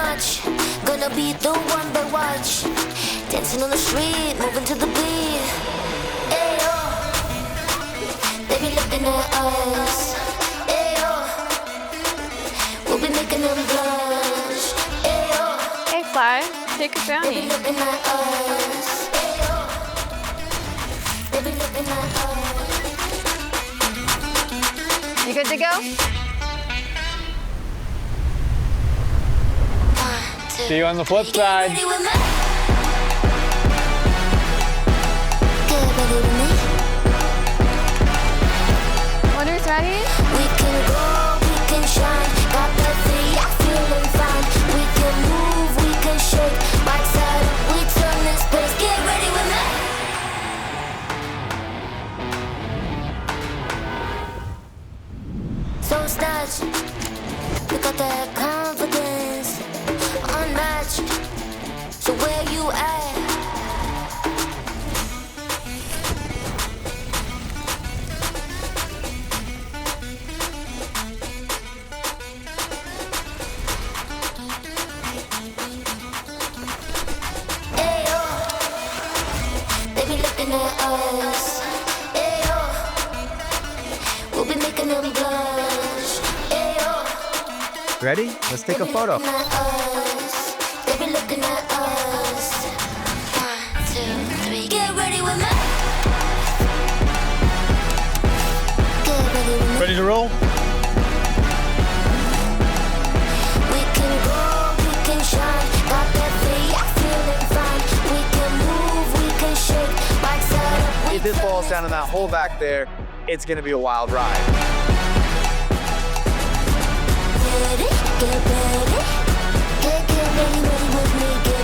much. Gonna be the one they watch. Dancing on the street, moving to the beat. Ayo, they be looking at us. Ayo, we'll be making them blush. Ayo, Hey Fly, take a they be brownie. looking at us. Ayo, they be looking at us. You good to go? See you on the flip side. Get ready with me. Get ready with me. Motors ready? We can go, we can shine. Got the three, I'm feeling fine. We can move, we can shake. Right side up, we turn this place. Get ready with me. So snatch, you got that confidence, unmatched. So where you at? Ayo, they be looking at us. Ayo, we'll be making them blush. Ayo, Ready? Let's take a photo. looking at us. They be looking at us. 1, 2, 3. Get ready with me. Get ready with me. Ready to roll? We can go, we can shine. Got that three, I'm feeling fine. We can move, we can shake. Right side up, we If this turn falls this down in that hole back there, it's gonna be a wild ride. Ready, get ready. Get ready, ready with me. Get